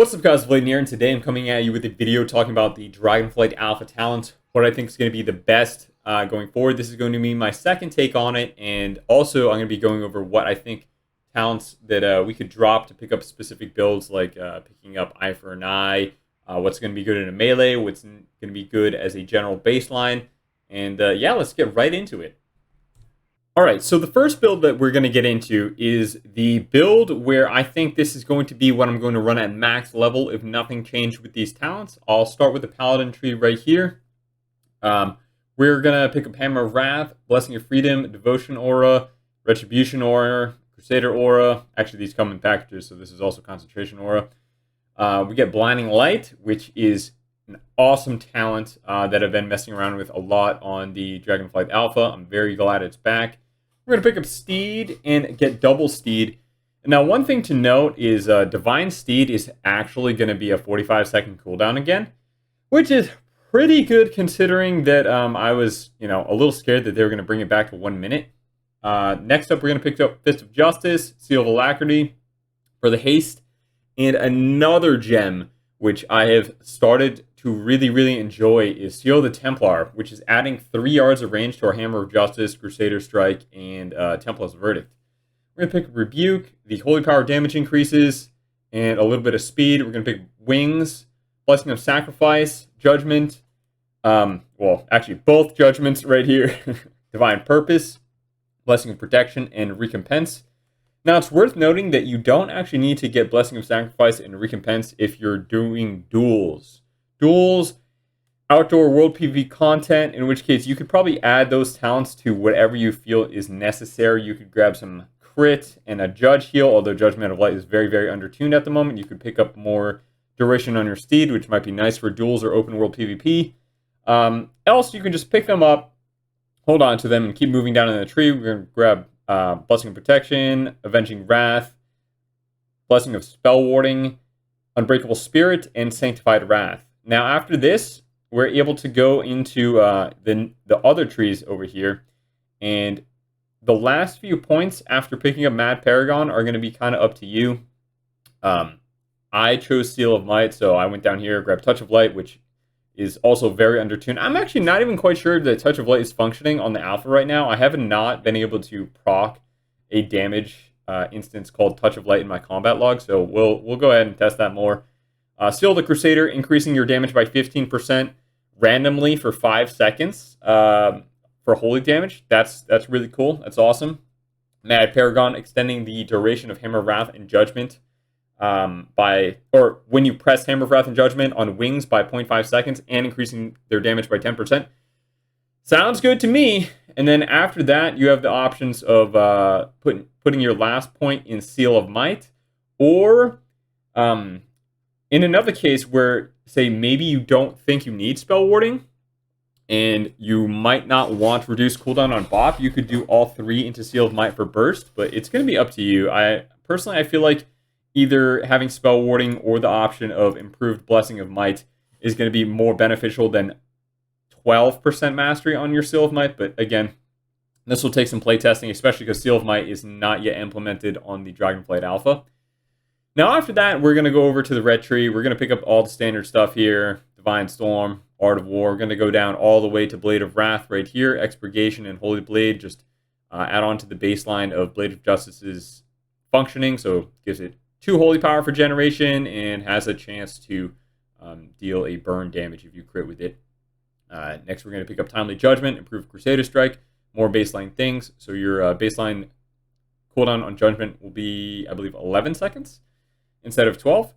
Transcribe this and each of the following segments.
What's up guys, Paladin here, and today I'm coming at you with a video talking about the Dragonflight Alpha talent, what I think is going to be the best going forward. This is going to be my second take on it, and also I'm going to be going over what I think talents that we could drop to pick up specific builds, like picking up Eye for an Eye, what's going to be good in a melee, what's going to be good as a general baseline, and yeah, let's get right into it. Alright, so the first build that we're going to get into is the build where I think this is going to be what I'm going to run at max level if nothing changed with these talents. I'll start with the Paladin tree right here. We're going to pick up Hammer of Wrath, Blessing of Freedom, Devotion Aura, Retribution Aura, Crusader Aura. Actually, these come in packages, so this is also Concentration Aura. We get Blinding Light, which is an awesome talent that I've been messing around with a lot on the Dragonflight Alpha. I'm very glad it's back. We're going to pick up Steed and get Double Steed. Now, one thing to note is Divine Steed is actually going to be a 45-second cooldown again, which is pretty good considering that I was, a little scared that they were going to bring it back to 1 minute. Next up, we're going to pick up Fist of Justice, Seal of Alacrity for the haste, and another gem, which I have started to really enjoy, is Seal of the Templar, which is adding 3 yards of range to our Hammer of Justice, Crusader Strike, and Templar's Verdict. We're going to pick Rebuke, the Holy Power damage increases, and a little bit of speed. We're going to pick Wings, Blessing of Sacrifice, Judgment, well, actually both Judgments right here, Divine Purpose, Blessing of Protection, and Recompense. Now, it's worth noting that you don't actually need to get Blessing of Sacrifice and Recompense if you're doing duels. Duels, outdoor world PvP content, in which case you could probably add those talents to whatever you feel is necessary. You could grab some crit and a judge heal, although Judgment of Light is very undertuned at the moment. You could pick up more duration on your steed, which might be nice for duels or open world PvP. Else, you can just pick them up, hold on to them, and keep moving down in the tree. We're going to grab Blessing of Protection, Avenging Wrath, Blessing of Spell Warding, Unbreakable Spirit, and Sanctified Wrath. Now, after this, we're able to go into the other trees over here, and the last few points after picking up Mad Paragon are going to be kind of up to you. I chose Seal of Might, so I went down here, grabbed Touch of Light, which is also very undertuned. I'm actually not even quite sure that Touch of Light is functioning on the alpha right now. I have not been able to proc a damage instance called Touch of Light in my combat log, so we'll go ahead and test that more. Seal of the Crusader, increasing your damage by 15% randomly for 5 seconds for holy damage. That's really cool. That's awesome. Mad Paragon, extending the duration of Hammer of Wrath and Judgment when you press Hammer of Wrath and Judgment on wings by 0.5 seconds and increasing their damage by 10%. Sounds good to me. And then after that, you have the options of putting your last point in Seal of Might, or in another case where, say, maybe you don't think you need Spell Warding, and you might not want to reduce cooldown on Bop, you could do all 3 into Seal of Might for Burst, but it's going to be up to you. I feel like either having Spell Warding or the option of Improved Blessing of Might is going to be more beneficial than 12% mastery on your Seal of Might, but again, this will take some playtesting, especially because Seal of Might is not yet implemented on the Dragonflight Alpha. Now, after that, we're going to go over to the red tree. We're going to pick up all the standard stuff here. Divine Storm, Art of War. We're going to go down all the way to Blade of Wrath right here. Expurgation and Holy Blade. Just add on to the baseline of Blade of Justice's functioning. So it gives it 2 holy power for generation and has a chance to deal a burn damage if you crit with it. Next, we're going to pick up Timely Judgment, improve Crusader Strike, more baseline things. So your baseline cooldown on Judgment will be, I believe, 11 seconds instead of 12.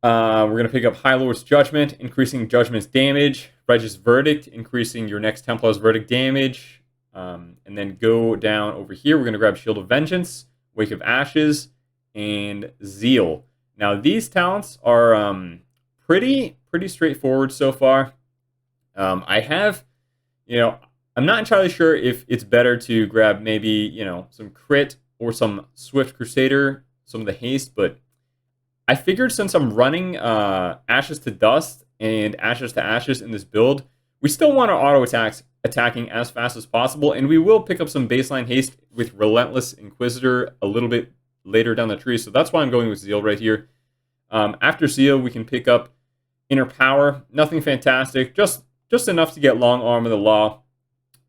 We're going to pick up High Lord's Judgment, increasing Judgment's damage. Righteous Verdict, increasing your next Templar's Verdict damage. And then go down over here. We're going to grab Shield of Vengeance, Wake of Ashes, and Zeal. Now, these talents are pretty straightforward so far. I have, I'm not entirely sure if it's better to grab maybe, some crit or some Swift Crusader, some of the haste, but I figured since I'm running Ashes to Dust and Ashes to Ashes in this build, we still want our auto attacking as fast as possible, and we will pick up some baseline haste with Relentless Inquisitor a little bit later down the tree, so that's why I'm going with Zeal right here. After Zeal, we can pick up Inner Power. Nothing fantastic, just enough to get Long Arm of the Law.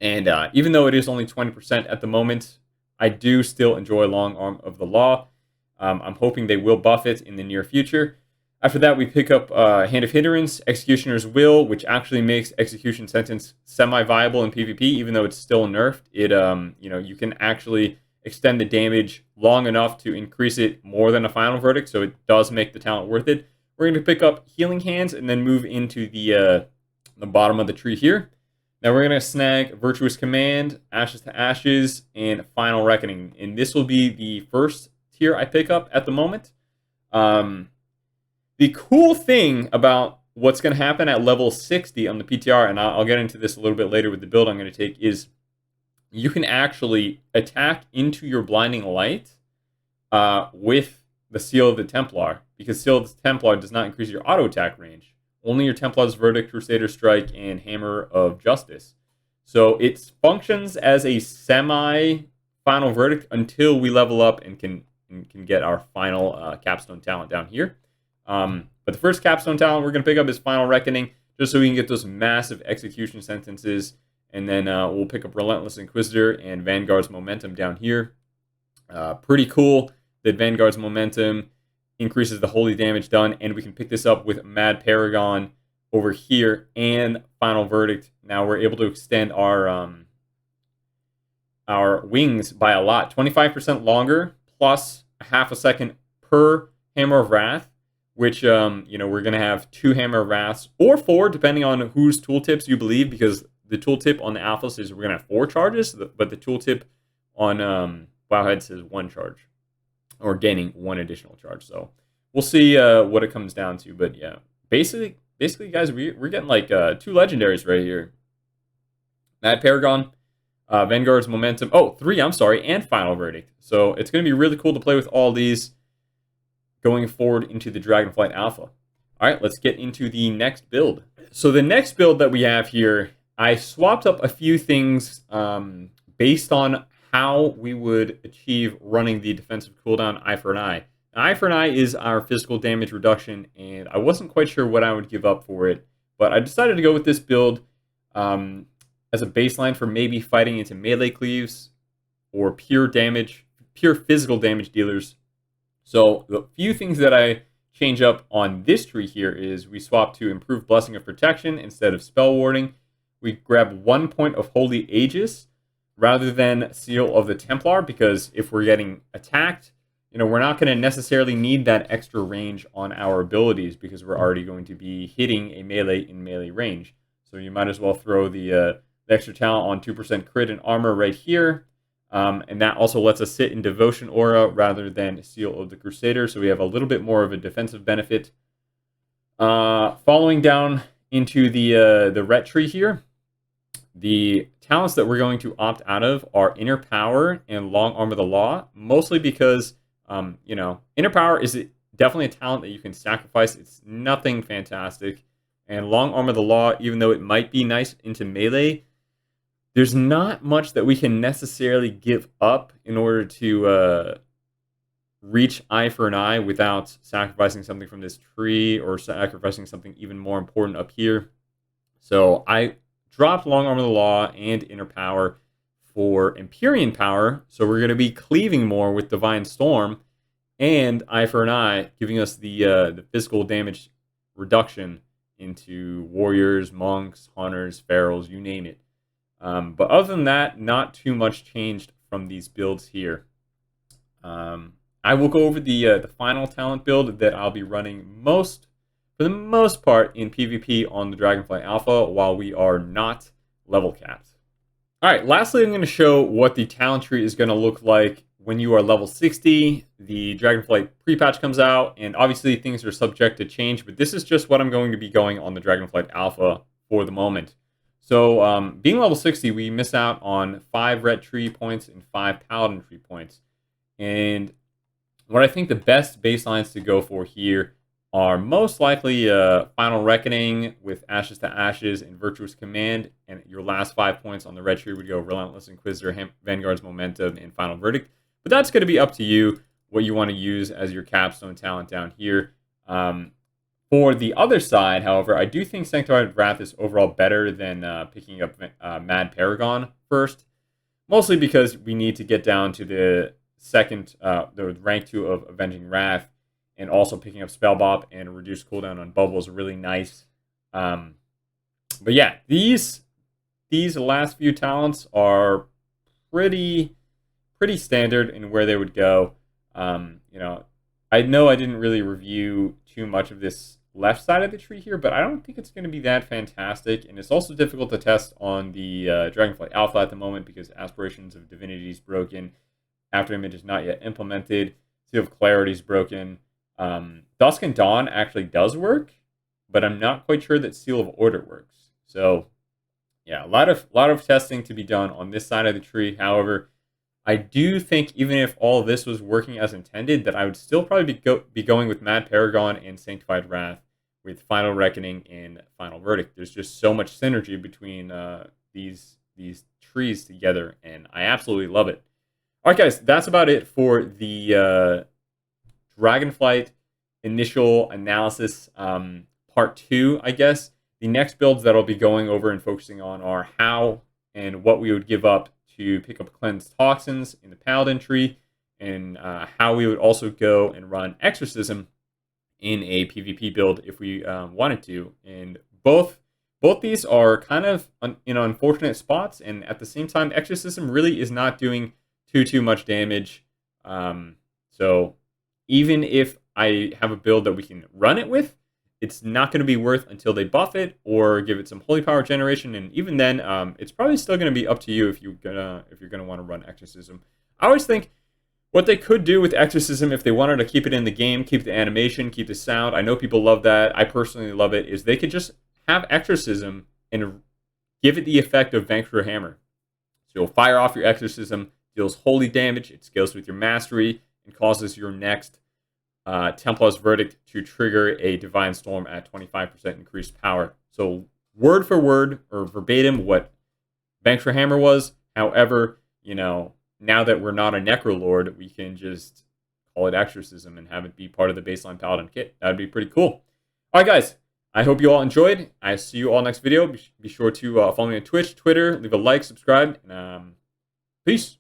And even though it is only 20% at the moment, I do still enjoy Long Arm of the Law. I'm hoping they will buff it in the near future. After that, we pick up Hand of Hindrance, Executioner's Will, which actually makes Execution Sentence semi-viable in PvP, even though it's still nerfed. It, you can actually extend the damage long enough to increase it more than a Final Verdict, so it does make the talent worth it. We're going to pick up Healing Hands and then move into the bottom of the tree here. Now we're going to snag Virtuous Command, Ashes to Ashes, and Final Reckoning. And this will be the first tier I pick up at the moment. The cool thing about what's going to happen at level 60 on the PTR, and I'll get into this a little bit later with the build I'm going to take, is you can actually attack into your Blinding Light with the Seal of the Templar, because Seal of the Templar does not increase your auto attack range. Only your Templar's Verdict, Crusader Strike, and Hammer of Justice. So it functions as a semi-final verdict until we level up and can get our final capstone talent down here. But the first capstone talent we're going to pick up is Final Reckoning, just so we can get those massive execution sentences. And then we'll pick up Relentless Inquisitor and Vanguard's Momentum down here. Pretty cool that Vanguard's Momentum increases the holy damage done, and we can pick this up with Mad Paragon over here and Final Verdict. Now we're able to extend our wings by a lot, 25% longer, plus a half a second per Hammer of Wrath, which we're gonna have 2 Hammer of Wraths or 4, depending on whose tooltips you believe, because the tooltip on the Alpha says we're gonna have 4 charges, but the tooltip on Wowhead says 1 charge, or gaining 1 additional charge. So we'll see what it comes down to. But yeah, basically, guys, we're getting like 2 legendaries right here. Mad Paragon, Vanguard's Momentum. Oh, 3, I'm sorry, and Final Verdict. So it's going to be really cool to play with all these going forward into the Dragonflight Alpha. All right, let's get into the next build. So the next build that we have here, I swapped up a few things based on how we would achieve running the defensive cooldown Eye for an Eye. Now, Eye for an Eye is our physical damage reduction, and I wasn't quite sure what I would give up for it, but I decided to go with this build as a baseline for maybe fighting into melee cleaves or pure physical damage dealers. So the few things that I change up on this tree here is we swap to Improved Blessing of Protection instead of Spell Warding. We grab 1 point of Holy Aegis rather than Seal of the Templar, because if we're getting attacked, we're not going to necessarily need that extra range on our abilities because we're already going to be hitting a melee in melee range. So you might as well throw the extra talent on 2% crit and armor right here. And that also lets us sit in Devotion Aura rather than Seal of the Crusader, so we have a little bit more of a defensive benefit. Following down into the ret tree here, the talents that we're going to opt out of are Inner Power and Long Arm of the Law, mostly because, Inner Power is definitely a talent that you can sacrifice. It's nothing fantastic. And Long Arm of the Law, even though it might be nice into melee, there's not much that we can necessarily give up in order to reach Eye for an Eye without sacrificing something from this tree or sacrificing something even more important up here. So I dropped Long Arm of the Law and Inner Power for Empyrean Power, so we're going to be cleaving more with Divine Storm and Eye for an Eye, giving us the physical damage reduction into warriors, monks, hunters, pharaohs, you name it. But other than that, not too much changed from these builds here. I will go over the final talent build that I'll be running for the most part in PvP on the Dragonflight Alpha while we are not level capped. All right, lastly, I'm going to show what the talent tree is going to look like when you are level 60. The Dragonflight pre-patch comes out, and obviously things are subject to change, but this is just what I'm going to be going on the Dragonflight Alpha for the moment. So being level 60, we miss out on 5 ret tree points and 5 paladin tree points. And what I think the best baselines to go for here are most likely Final Reckoning with Ashes to Ashes and Virtuous Command. And your last 5 points on the red tree would go Relentless Inquisitor, Vanguard's Momentum, and Final Verdict. But that's going to be up to you what you want to use as your capstone talent down here. For the other side, however, I do think Sanctified Wrath is overall better than picking up Mad Paragon first, mostly because we need to get down to the the rank 2 of Avenging Wrath, and also picking up Spell Bop and reduce cooldown on Bubble is really nice. But yeah, these last few talents are pretty standard in where they would go. I know I didn't really review too much of this left side of the tree here, but I don't think it's going to be that fantastic. And it's also difficult to test on the Dragonflight Alpha at the moment because Aspirations of Divinity is broken. Afterimage is not yet implemented. Seal of Clarity is broken. Dusk and Dawn actually does work, but I'm not quite sure that Seal of Order works. So yeah, a lot of testing to be done on this side of the tree. However, I do think even if all of this was working as intended, that I would still probably be going with Mad Paragon and Sanctified Wrath with Final Reckoning and Final Verdict. There's just so much synergy between these trees together, and I absolutely love it. All right, guys, that's about it for the Dragonflight initial analysis part 2, I guess. The next builds that I'll be going over and focusing on are how and what we would give up to pick up Cleansed Toxins in the Paladin tree, and how we would also go and run Exorcism in a PvP build if we wanted to. And both these are kind of in unfortunate spots, and at the same time, Exorcism really is not doing too much damage. So even if I have a build that we can run it with, it's not going to be worth until they buff it or give it some holy power generation, and even then, it's probably still going to be up to you if you're gonna want to run Exorcism. I always think what they could do with Exorcism, if they wanted to keep it in the game, keep the animation, keep the sound. I know people love that. I personally love it. Is they could just have Exorcism and give it the effect of Vanquisher Hammer. So you'll fire off your Exorcism, deals holy damage, it scales with your mastery, and causes your next Templar's Verdict to trigger a Divine Storm at 25% increased power. So word for word or verbatim what Vanquisher Hammer was. However, now that we're not a Necrolord, we can just call it Exorcism and have it be part of the baseline Paladin kit. That would be pretty cool. All right, guys. I hope you all enjoyed. I see you all next video. Be sure to follow me on Twitch, Twitter, leave a like, subscribe, and peace.